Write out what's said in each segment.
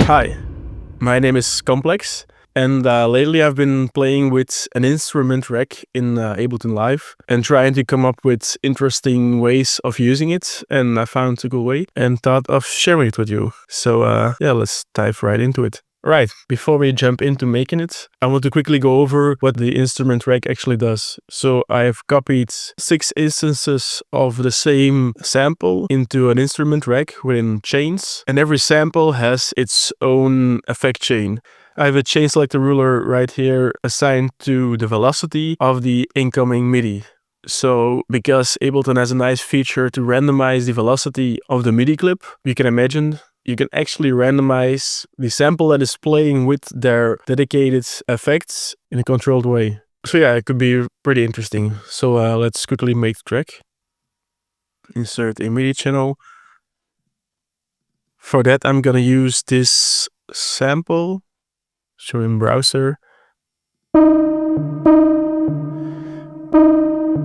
Hi, my name is CMPLEX, and lately I've been playing with an instrument rack in Ableton Live and trying to come up with interesting ways of using it, and I found a cool way and thought of sharing it with you. So yeah, let's dive right into it. Right, before we jump into making it, I want to quickly go over what the instrument rack actually does. So I have copied 6 instances of the same sample into an instrument rack within chains, and every sample has its own effect chain. I have a chain selector ruler right here assigned to the velocity of the incoming MIDI. So because Ableton has a nice feature to randomize the velocity of the MIDI clip, you can imagine you can actually randomize the sample that is playing with their dedicated effects in a controlled way. So yeah, it could be pretty interesting. So let's quickly make the track. Insert a MIDI channel. For that, I'm gonna use this sample. Show in browser.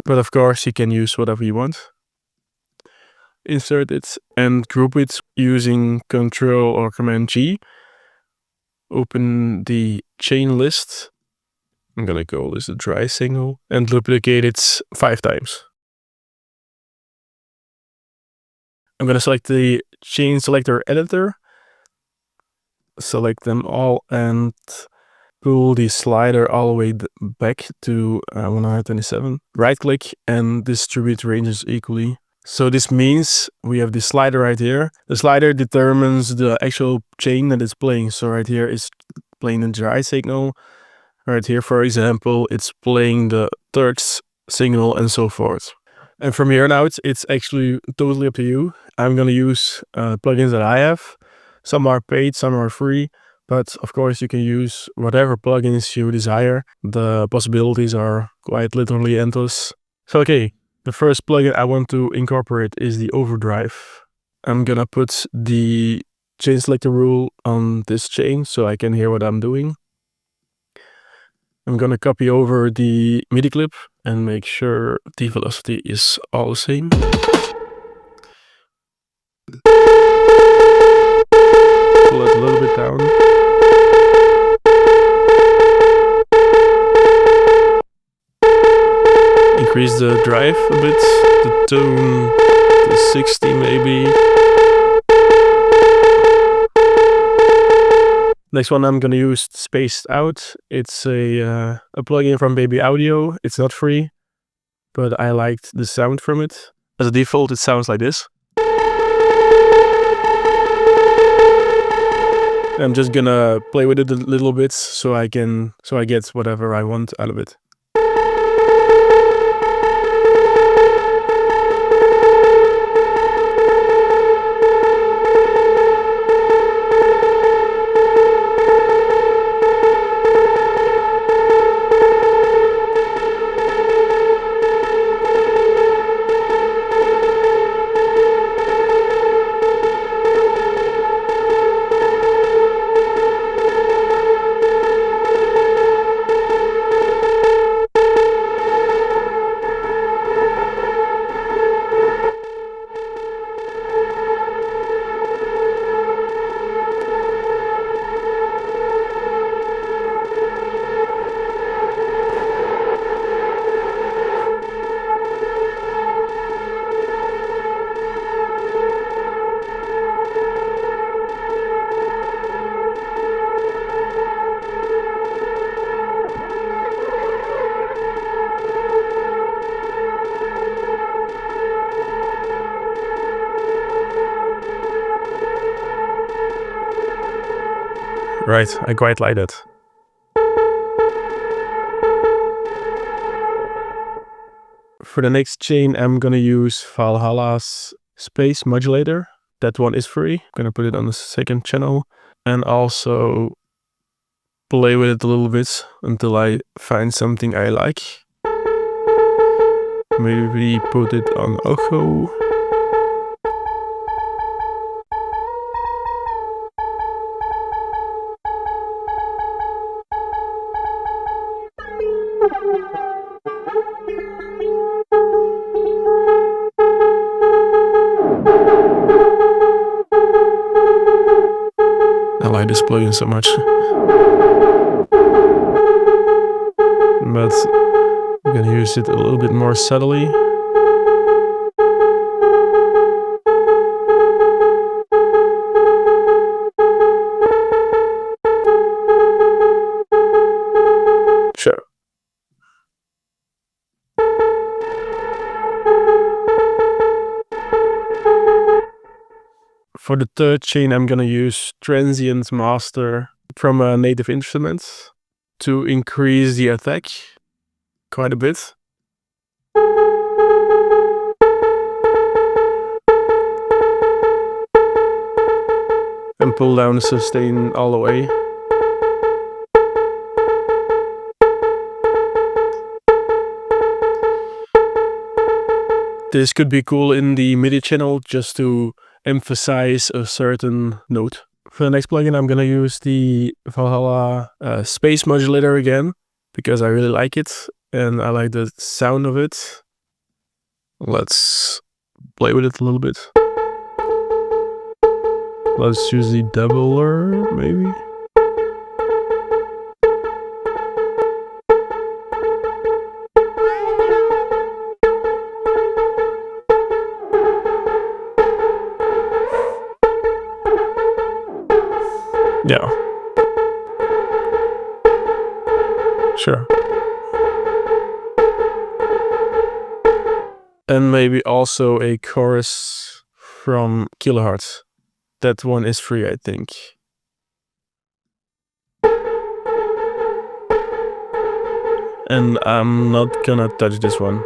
But of course, you can use whatever you want. Insert it and group it using Ctrl or Command G. Open the chain list. I'm gonna call this a dry signal and duplicate it 5 times. I'm gonna select the chain selector editor, select them all and pull the slider all the way back to 127. Right click and distribute ranges equally. So this means we have the slider right here. The slider determines the actual chain that is playing. So right here is playing a dry signal. Right here, for example, it's playing the third signal and so forth. And from here on out, it's actually totally up to you. I'm gonna use plugins that I have. Some are paid, some are free. But of course, you can use whatever plugins you desire. The possibilities are quite literally endless. So okay. The first plugin I want to incorporate is the overdrive. I'm gonna put the chain selector rule on this chain so I can hear what I'm doing. I'm gonna copy over the MIDI clip and make sure the velocity is all the same. Pull it a little bit down. Increase the drive a bit, the tone to 60 maybe. Next one I'm gonna use Spaced Out. It's a plugin from Baby Audio. It's not free, but I liked the sound from it. As a default, it sounds like this. I'm just gonna play with it a little bit so I get whatever I want out of it. Right, I quite like that. For the next chain, I'm gonna use Valhalla's space modulator. That one is free. I'm gonna put it on the second channel and also play with it a little bit until I find something I like. Maybe put it on Ocho. like this plugin so much. But I'm gonna use it a little bit more subtly. Sure. For the third chain, I'm gonna use transient master from a native instrument to increase the attack quite a bit. And pull down the sustain all the way. This could be cool in the MIDI channel just to emphasize a certain note. For the next plugin, I'm gonna use the Valhalla space modulator again, because I really like it and I like the sound of it. Let's play with it a little bit. Let's use the doubler, maybe. Yeah. Sure. And maybe also a chorus from Kilohertz. That one is free, I think. And I'm not gonna touch this one.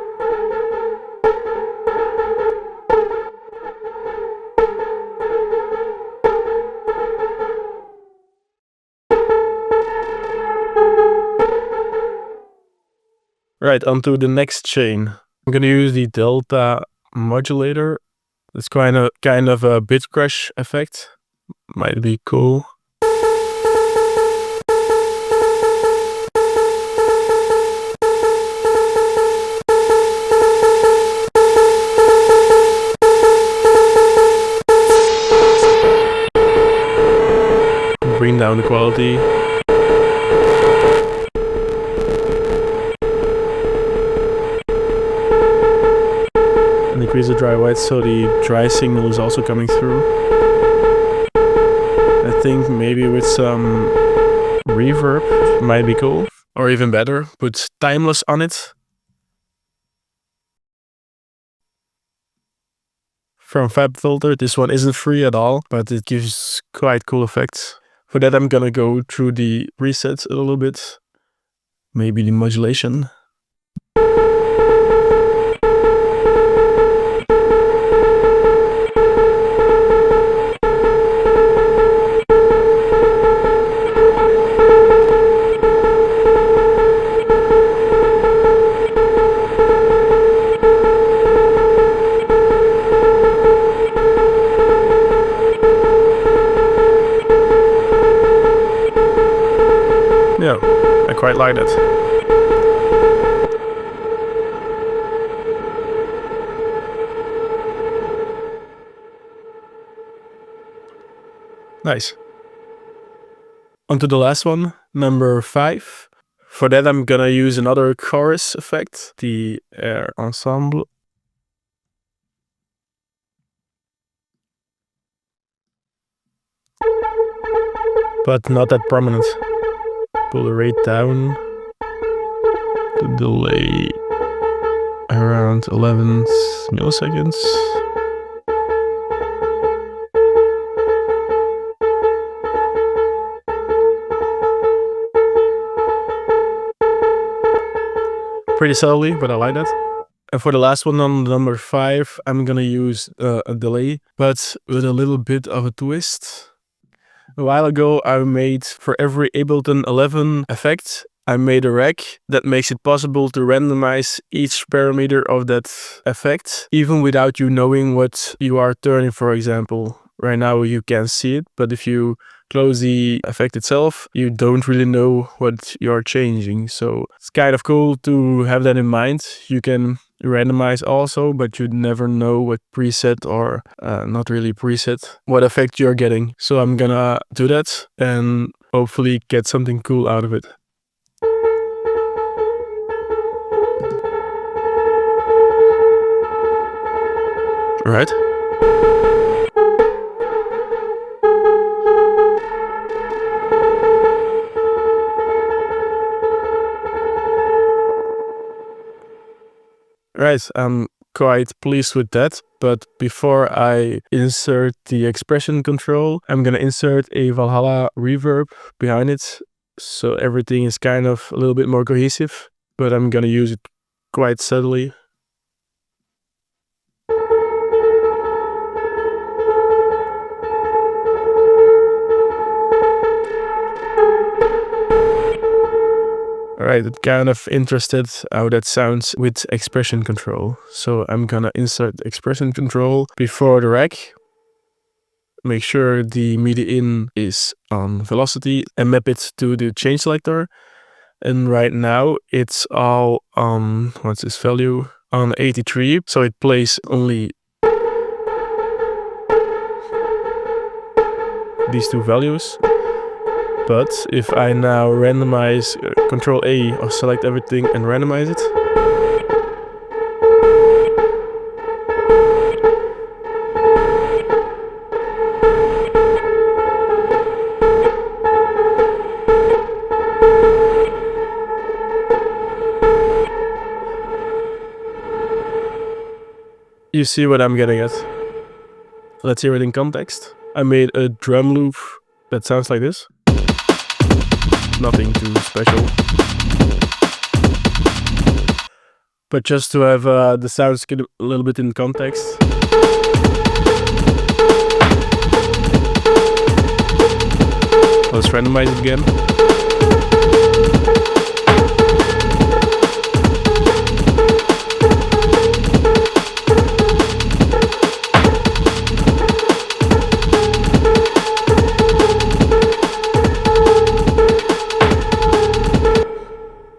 Right, onto the next chain. I'm gonna use the delta modulator. It's kind of a bit crash effect. Might be cool. Bring down the quality. And increase the dry white so the dry signal is also coming through. I think maybe with some reverb might be cool. Or even better, put timeless on it. From FabFilter, this one isn't free at all, but it gives quite cool effects. For that I'm gonna go through the presets a little bit. Maybe the modulation. Yeah, I quite like it. Nice. Onto the last one, number 5. For that I'm gonna use another chorus effect, the air ensemble. But not that prominent. Pull the rate down. The delay around 11 milliseconds. Pretty subtly, but I like that. And for the last one, on number 5, I'm gonna use a delay, but with a little bit of a twist. A while ago, I made, for every Ableton 11 effect, I made a rack that makes it possible to randomize each parameter of that effect, even without you knowing what you are turning, for example. Right now you can't see it, but if you close the effect itself, you don't really know what you're changing. So it's kind of cool to have that in mind. You can randomize also, but you never know what preset or not really preset, what effect you're getting. So I'm gonna do that and hopefully get something cool out of it. Right? Right, I'm quite pleased with that, but before I insert the expression control, I'm gonna insert a Valhalla reverb behind it, so everything is kind of a little bit more cohesive, but I'm gonna use it quite subtly. Alright, I'm kind of interested how that sounds with expression control. So I'm gonna insert expression control before the rack. Make sure the MIDI in is on velocity and map it to the change selector. And right now it's all on, what's this value? On 83. So it plays only these two values. But if I now randomize, Control A or select everything and randomize it, you see what I'm getting at. Let's hear it in context. I made a drum loop that sounds like this. Nothing too special. But just to have the sounds get a little bit in context. Let's randomize it again.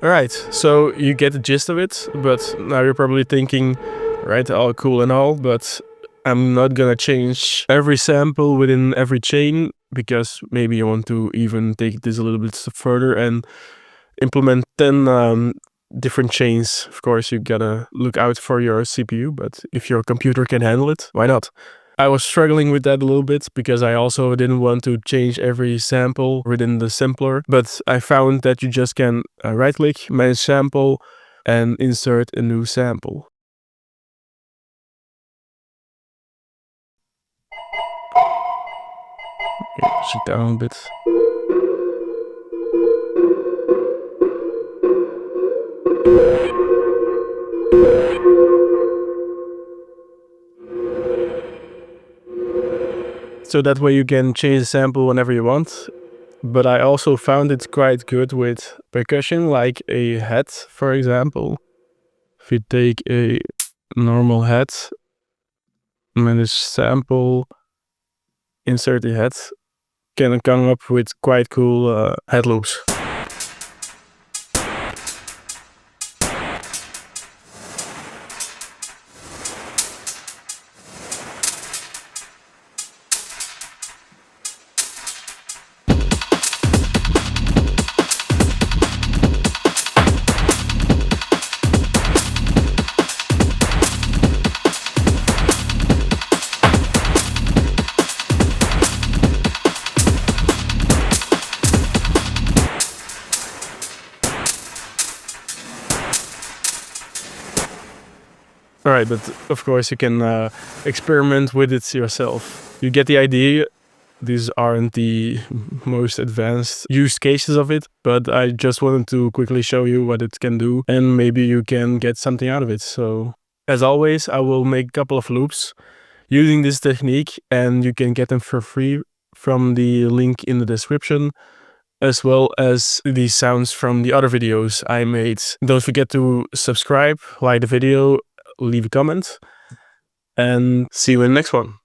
Alright, so you get the gist of it, but now you're probably thinking, right, all cool and all, but I'm not gonna change every sample within every chain, because maybe you want to even take this a little bit further and implement 10 different chains. Of course, you gotta look out for your CPU, but if your computer can handle it, why not? I was struggling with that a little bit because I also didn't want to change every sample within the sampler, but I found that you just can right-click, manage sample, and insert a new sample. Okay, push it down a bit. So that way you can change the sample whenever you want. But I also found it quite good with percussion, like a hat, for example. If you take a normal hat, manage sample, insert the hat, can come up with quite cool head loops. Alright, but of course you can experiment with it yourself. You get the idea. These aren't the most advanced use cases of it, but I just wanted to quickly show you what it can do, and maybe you can get something out of it. So, as always, I will make a couple of loops using this technique, and you can get them for free from the link in the description, as well as the sounds from the other videos I made. Don't forget to subscribe, like the video, leave a comment, and see you in the next one.